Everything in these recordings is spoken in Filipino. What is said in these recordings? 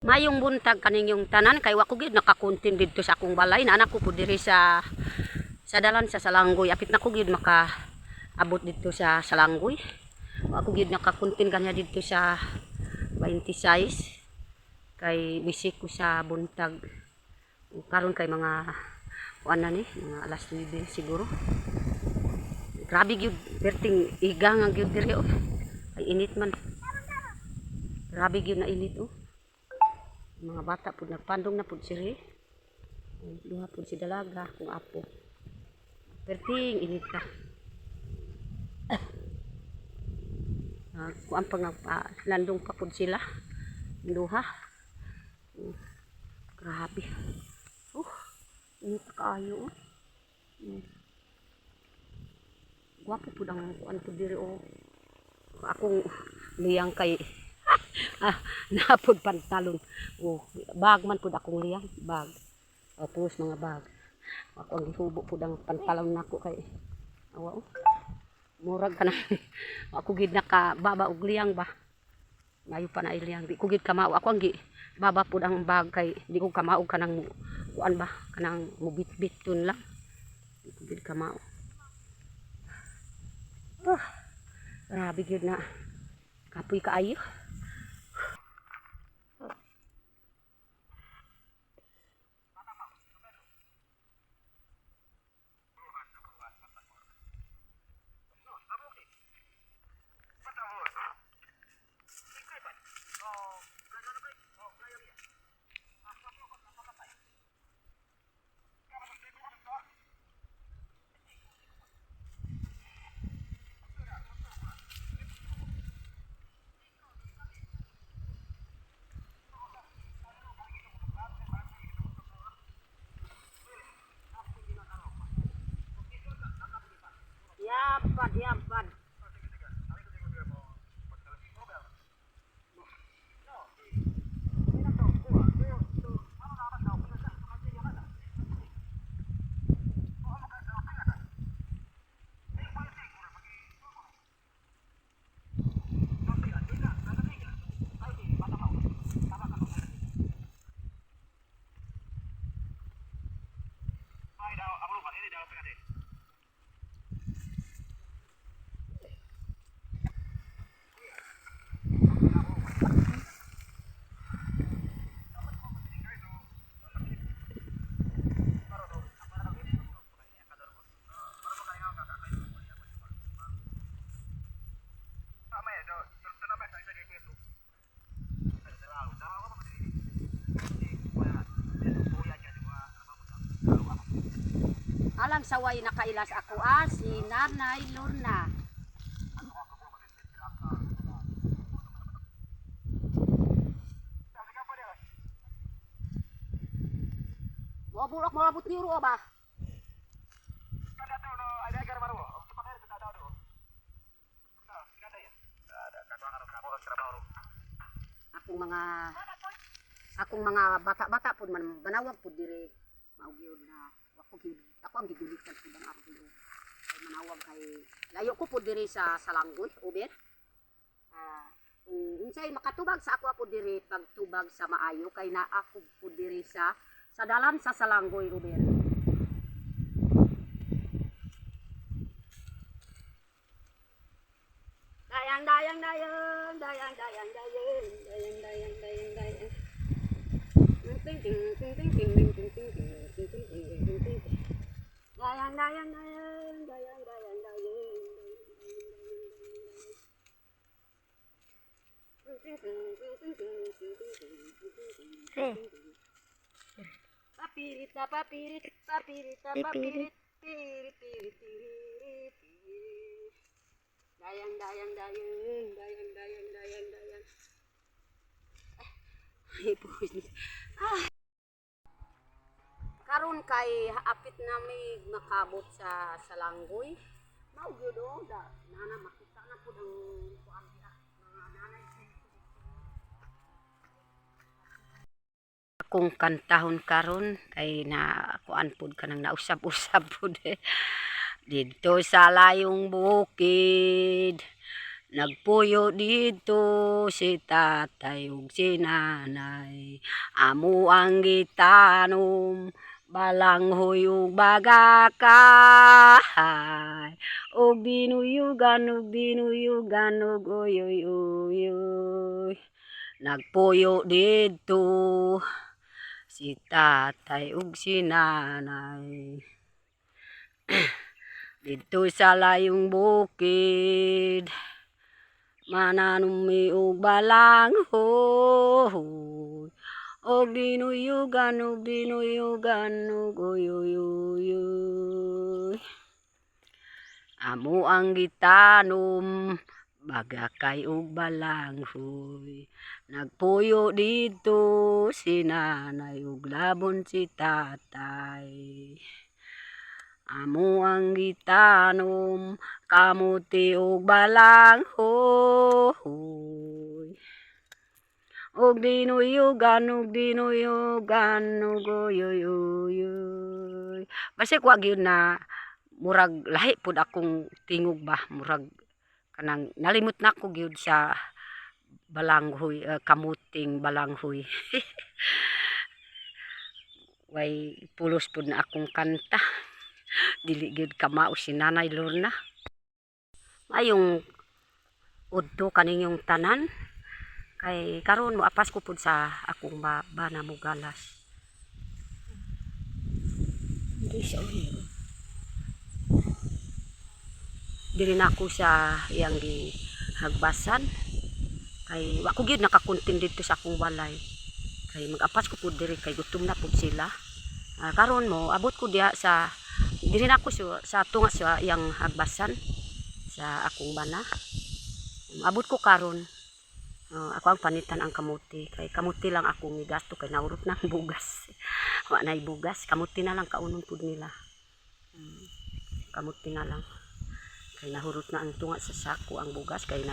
Mayong buntag kaning yung tanan kay wa ko gid nakakuntin didto sa akong balay na anak ko pud diri sa dalan sa Salanggoy. Apit na ko gid maka abot didto sa Salanggoy. Wa ko gid nakakuntin kanya didto sa 26 kay bisik ko sa buntag. Karon kay mga kuan na ni, mga alas 9 siguro. Grabe gyud perting iga nga gyud diri oh. Ay init man. Grabe gyud na init oh. Mga bata po nagpandong na po siri. Duha po si dalaga kung apo. Perting init ka. Kuan pa nga landong pa po sila. Duha. Grabe. Init kaayo. Gwapo po ang kuan po diri o. Akong liyang kay napod pantalon. Bag man pud akong liyang bag. Tapos mga bag. Ako ang gihubo pud ang pantalon nako kay awa murag ka na. Ako gid nakababa og liyang ba. Mayo pa na iliyang. Di ko gid kamao. Ako ang baba pud ang bag kay di ko kamao kanang kuan ba kanang mubit-bit tun lang. Di ko gid kamao. Grabe gid na kapoy kaayo. Yapan, yapan. Alang saway nakailas ako si Nanay Lorna. Waburok mo rabot niyo ba? Akong mga bata-bata pud man manawag pud diri mao gyud na ako ang gigulitan pud ang arbo kay manawag kay layo ko pud diri sa Salanggoy uber. Kung unsay makatubag sa ako pud diri pagtubag sa maayo kay naa ko pud diri sa dalan sa Salanggoy uber. Dayang dayang dayang dayang dayang dayang dayang dayang dayang dayang ting ting ting ting ting ting ting ting ting ting ting ting dayang dayang dayang dayang dayang dayang papirit na papirit papirit na papirit pirit pirit pirit dayang dayang dayang dayang dayang dayang dayang ay puwis karon kay apit na may makabot sa Salanggoy mao gyud o da nana makita na pud ang kuan mga nanay akong kantahon karon kay na kuan pud kanang nausab-usab pud dito sa layong bukid Nagpuyo dito si tatay ug si nanay. Amo ang gitanom, balanghoy ug bagakay. Og dinuyugan ug uy uy uy uy. Nagpuyo dito si tatay ug si nanay. Dito sa layong bukid, mananumi og balanghoy. Og dinuyugan ug uy uy uy uy. Amo ang gitanom, bagakay ug balanghoy. Nagpuyo dito si nanay ug labon si tatay. Amo ang gitanom, kamuti ug balanghoy. Og dinuyugan ug uy uy uy uy. Basta wa gyud na murag lahi pud akong tingog ba, murag kanang nalimot na ko gyud sa balanghoy, kamuting balanghoy. Way pulos pud na akong kanta. Dili gyud kamao si Nanay Lorna. Ayong udto kaninyong tanan kay karon mo apas ko pud sa akong baba na mugalas. Dili na ako sa iyang gihagbasan kay wa ko gyud nakakuntin dito sa akong balay. Kay mag-apas ko pud diri kay gutom na pud sila. Karon mo abot ko diha sa diri na ako sa tunga sa iyang hagbasan sa akong bana. Abot ko karon. Ako ang panitan ang kamuti kay kamuti lang akong gigasto kay naurot na ang bugas. Wa nay bugas, kamuti na lang kaunon pud nila. Kamuti na lang. Kay nahurot na ang tunga sa sako ang bugas kay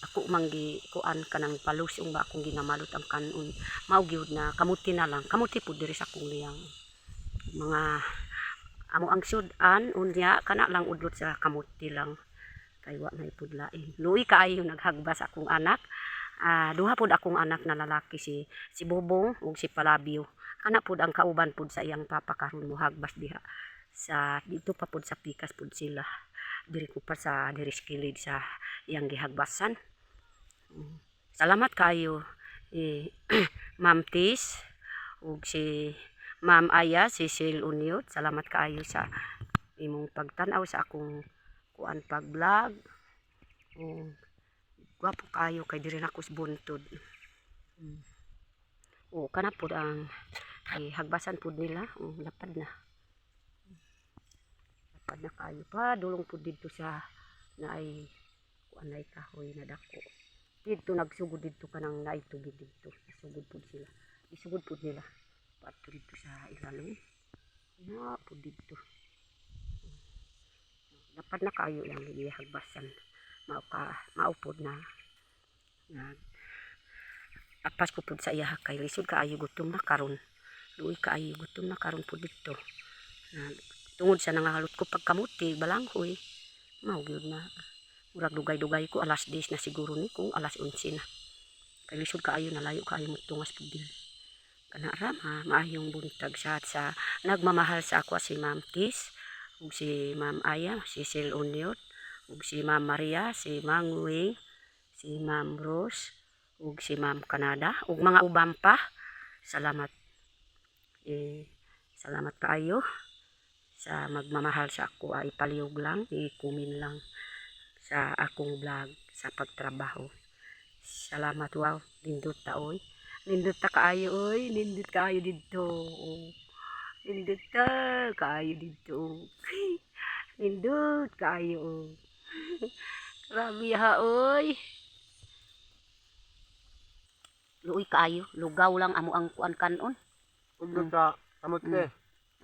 ako manggi kuan kanang palusong ba akong ginamalot ang kanon. Mao gyud na kamuti na lang. Kamuti pud diri sa akong liyang mga amo ang sudan unya kana lang udlot sa kamuti lang kay wa na ipudlain. Luoy kaayo naghagbas akong anak. Duha pud akong anak na lalaki si Bobong ug si Palabio. Kana pud ang kauban pud sa iyang papa karon mo hagbas diha sa dito pa pud sa pikas pud sila. Diri ko pa sa diri kilid sa iyang gihagbasan. Salamat kaayo Ma'am Tis ug si Ma'am Aya, si Sil Uniot. Salamat kaayo sa imong pagtan-aw sa akong kuan pag-vlog. Gwapo kayo kay diri na ko buntod. Kana pud ang hagbasan pud nila. Lapad na. Lapad na kayo pa dulong pud dito sa naay kuan ay kahoy na dako. Dito nagsugod dito kanang naay tubig dito. Isugod pud sila. Isugod pud nila. Pato dito sa ilalim. Na po dito. Dapat na kayo lang ihagbasan. Maupod na. Apas ko pud sa iya kay lisod kaayo gutom na karon. Luoy kaayo gutom na karon pud dito. Tungod sa nangahalot ko pagkamuti balanghoy. Mao gyud na. Murag dugay-dugay ko alas 10 na siguro ni kung alas 11 na. Kay lisod kaayo nalayo kaayo mo tungas pud dili. Kana ra maayong buntag sa nagmamahal sa ako si Ma'am Tis ug si Ma'am Aya, si Sil Uniot ug si Ma'am Maria, si Mang Wing, si Ma'am Rose ug si Ma'am Canada ug mga uban pa. Salamat. Salamat kaayo sa magmamahal sa ako. Ipaliyog lang, i-comment lang sa akong vlog sa pagtrabaho. Salamat. Wow, nindot ta oy. Nindot ta kaayo oy, nindot kaayo dito. Nindot ta kaayo dito. Nindot kaayo. Grabe ha oy. Luoy kaayo, lugaw lang amo ang kuan kanon. Udlot sa kamuti.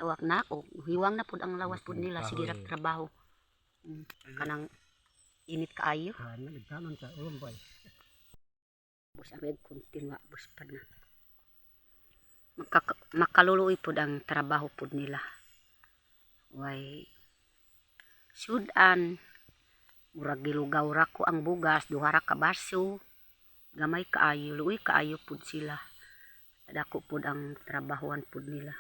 Awak na ako, hiwang na pud ang lawas pud nila sige ra trabaho. Kanang init kaayo. Nagtaman sa ulombay. Bus amig kontinua bus pa na. Makaluluoy pud ang trabaho pud nila. Way sudan Murag gilugaw ra ko ang bugas, duha ra ka baso. Gamay kaayo, luoy kaayo pud sila. Dako pud ang trabahuan pud nila.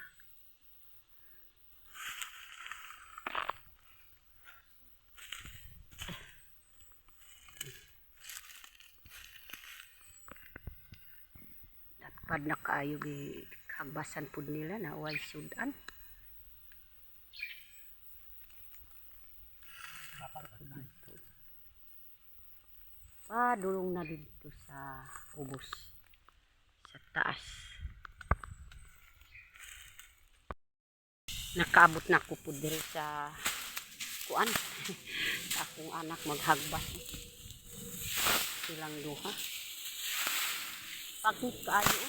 Dapat na kaayo gi hagbasan pud nila na way sudan. Padulong na dito sa ubos. Sa taas. Nakaabot na ko po diri sa kuan. Sa akong anak maghagbas. Silang duha. Pagkit kaayo.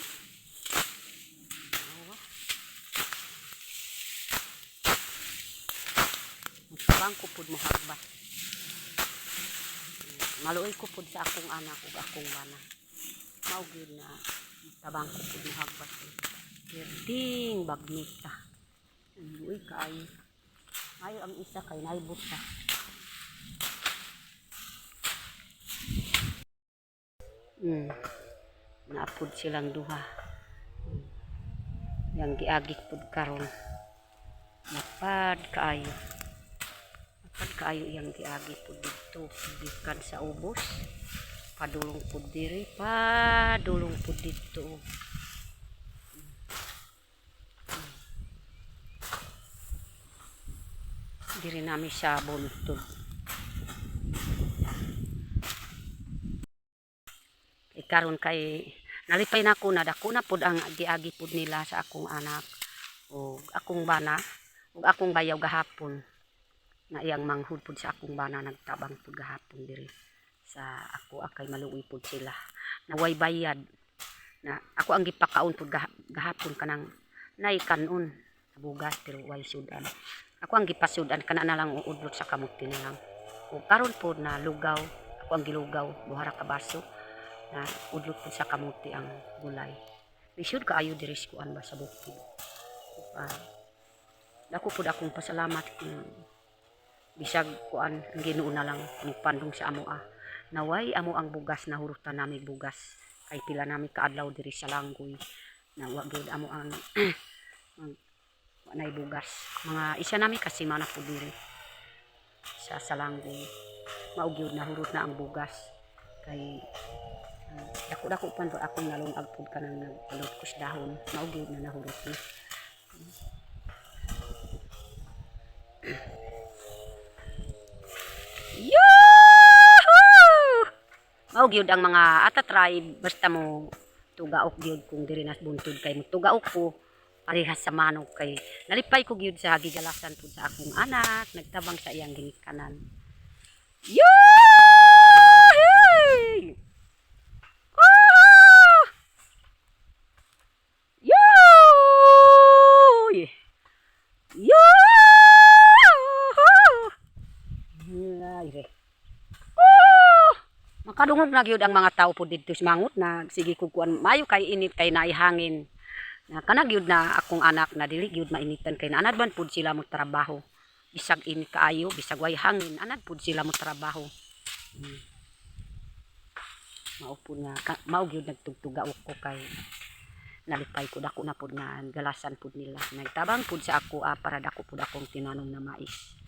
Awa. Magtabang ko po mahagbas. Maluoy ko pud sa akong anak ug akong bana. Mao gyud na tabang ko pud mahagbas. Perding bagnita. Luoy kaayo. Ayo ang isa kay naibot sa. Naapod silang duha. Yang giagik pud karon. Napad kaayo. Kaayo yang giagi pud dito gikan sa ubos padulong pud diri padulong pud dito diri nami sa buntod karon kay nalipay na ko na dako na pud ang giagi pud nila sa akong anak o akong bana ug akong bayaw gahapon na iyang manghud pud sa akong bana nagtabang pud gahapon diri sa ako akay maluoy pud sila na way bayad na ako ang gipakaon pud gahapon kanang nay kanon bugas pero way sudan ako ang gipasudan kana na lang uudlot sa kamuti na lang ug karon pud na lugaw ako ang gilugaw duha ra ka baso na udlot pud sa kamuti ang gulay lisod kaayo diri sa kuan ba sa bukid dako pud akong pasalamat bisag kuan ang Ginoo na lang nagpandong sa amo naway amo ang bugas na hurutan nami bugas kay pila nami kaadlaw diri sa langgoy na wa gyud amo ang nay bugas mga isa nami kasi mana po diri sa salanggoy mao gyud na hurot na ang bugas kay dako-dako pan akong nalungag pud kanang nagpalot kus dahon mao gyud na nahurot ni mao gyud ang mga ata tribe basta mo tugaok gyud kung diri nas buntod kay tugaok ko parehas sa manok kay nalipay ko gyud sa gigalasan pud sa akong anak nagtabang sa iyang ginikanan makadungog na gyud ang mga tao po dito sa mangot na sige kukuan mayo kay init kay naihangin na kana gyud na akong anak na dili gyud mainitan kay anad man pud sila mo trabaho bisag init kaayo bisag way hangin anad pud sila mo trabaho mao pud nga mao gyud nagtugtugaok ko kay nalipay ko dako na pud nga galasan pud nila nagtabang pud sa ako para dako pud akong tinanom na mais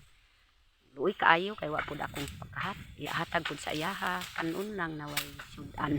luoy kaayo kay wa pud akong pagkahat ihatag pud sa iyaha kanon lang naway sudan